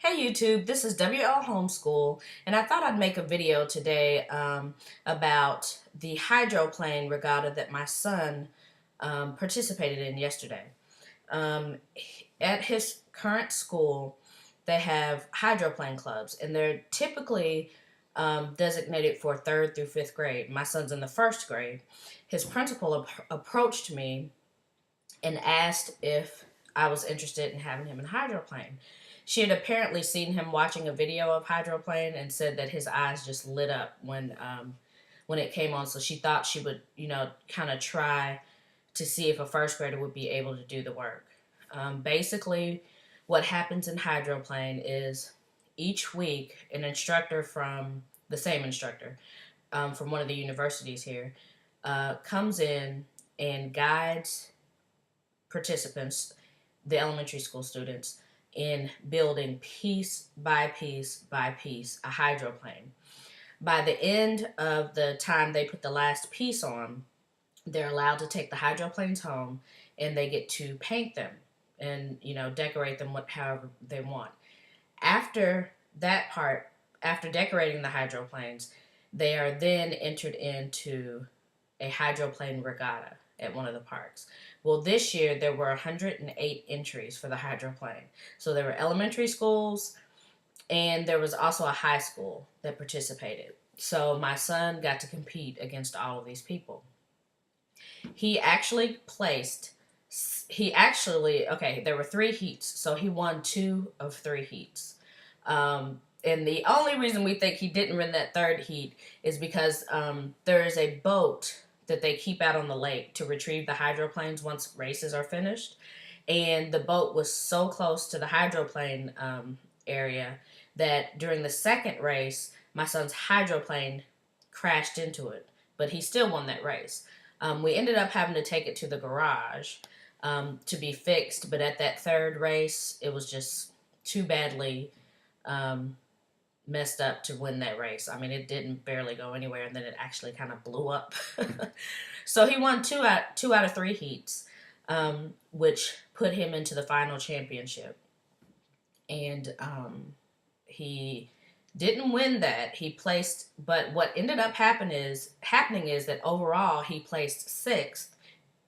Hey YouTube, this is WL Homeschool, and I thought I'd make a video today about the hydroplane regatta that my son participated in yesterday. Um, at his current school, they have hydroplane clubs, and they're typically designated for 3rd through 5th grade. My son's in the 1st grade. His principal approached me and asked if I was interested in having him in hydroplane. She had apparently seen him watching a video of hydroplane and said that his eyes just lit up when it came on. So she thought she would, kind of try to see if a 1st grader would be able to do the work. Basically, what happens in hydroplane is each week an instructor from the same instructor from one of the universities here comes in and guides participants, the elementary school students, in building piece by piece by piece a hydroplane. By the end of the time they put the last piece on, they're allowed to take the hydroplanes home and they get to paint them and decorate them however they want. After that part, after decorating the hydroplanes, they are then entered into a hydroplane regatta at one of the parks. Well, this year there were 108 entries for the hydroplane. So there were elementary schools and there was also a high school that participated. So my son got to compete against all of these people. He actually placed, okay, there were 3 heats. So he won 2 of 3 heats. And the only reason we think he didn't win that 3rd heat is because there is a boat that they keep out on the lake to retrieve the hydroplanes once races are finished. And the boat was so close to the hydroplane area that during the 2nd race, my son's hydroplane crashed into it. But he still won that race. We ended up having to take it to the garage to be fixed. But at that 3rd race, it was just too badly messed up to win that race. I mean, it didn't barely go anywhere, and then it actually kind of blew up. So he won two out of 3 heats, which put him into the final championship. And he didn't win that. He placed, but what ended up happening is that overall he placed 6th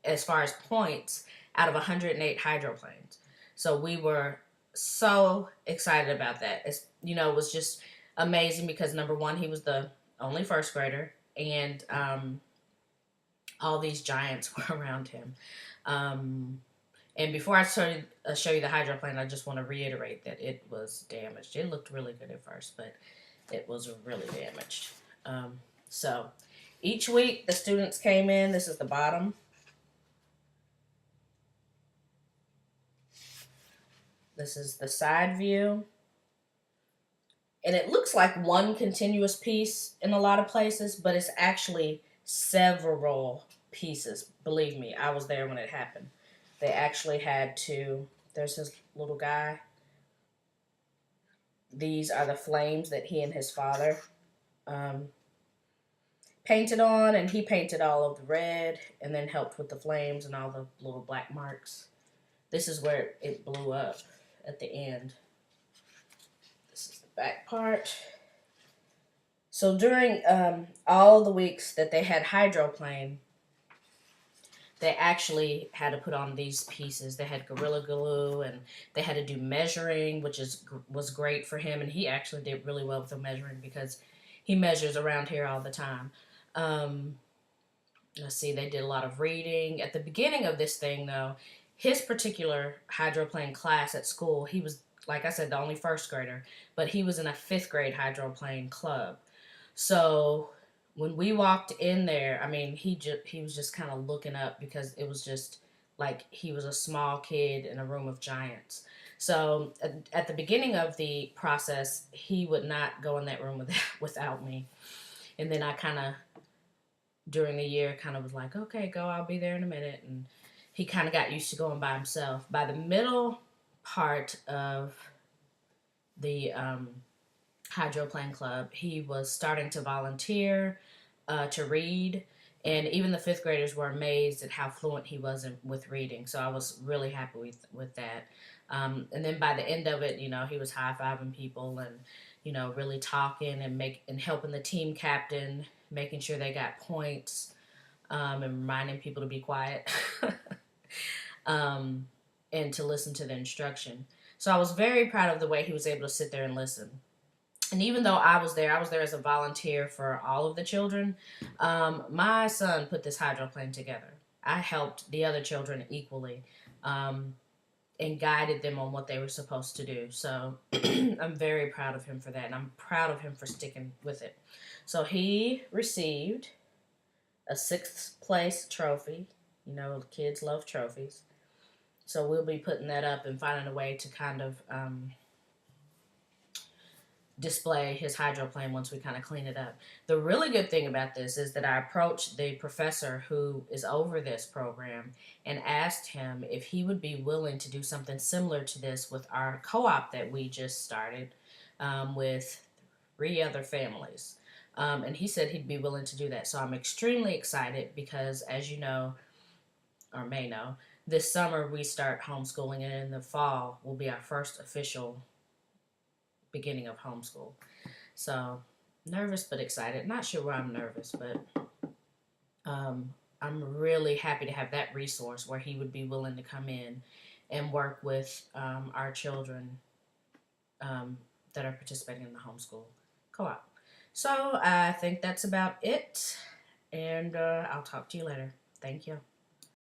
as far as points out of 108 hydroplanes. So we were so excited about that. It was just amazing because number one, he was the only 1st grader, and all these giants were around him. And before I show you the hydroplane, I just want to reiterate that it was damaged. It looked really good at first, but it was really damaged. So each week the students came in. This is the bottom. This is the side view. And it looks like one continuous piece in a lot of places, but it's actually several pieces. Believe me, I was there when it happened. They actually had to, there's his little guy. These are the flames that he and his father painted on, and he painted all of the red and then helped with the flames and all the little black marks. This is where it blew up at the end. This is the back part. So during all the weeks that they had hydroplane, they actually had to put on these pieces. They had Gorilla Glue, and they had to do measuring, which was great for him. And he actually did really well with the measuring because he measures around here all the time. Let's see, they did a lot of reading. At the beginning of this thing, though, his particular hydroplane class at school, he was, like I said, the only 1st grader, but he was in a 5th grade hydroplane club. So when we walked in there, I mean, he was just kind of looking up because it was just like he was a small kid in a room of giants. So at the beginning of the process, he would not go in that room without me. And then I kind of, during the year, kind of was like, okay, go, I'll be there in a minute. And he kind of got used to going by himself. By the middle part of the hydroplane club, he was starting to volunteer to read, and even the 5th graders were amazed at how fluent he was with reading. So I was really happy with that. And then by the end of it, he was high-fiving people and, really talking and helping the team captain, making sure they got points, and reminding people to be quiet. um, and to listen to the instruction. So I was very proud of the way he was able to sit there and listen. And even though I was there as a volunteer for all of the children. My son put this hydroplane together. I helped the other children equally, and guided them on what they were supposed to do. So I'm very proud of him for that, and I'm proud of him for sticking with it. So he received a 6th place trophy. Kids love trophies. So we'll be putting that up and finding a way to kind of display his hydroplane once we kind of clean it up. The really good thing about this is that I approached the professor who is over this program and asked him if he would be willing to do something similar to this with our co-op that we just started, with 3 other families. And he said he'd be willing to do that. So I'm extremely excited because, as you know, or may know, this summer we start homeschooling, and in the fall will be our first official beginning of homeschool. So nervous but excited. Not sure why I'm nervous, but I'm really happy to have that resource where he would be willing to come in and work with our children that are participating in the homeschool co-op. So I think that's about it, and I'll talk to you later. Thank you.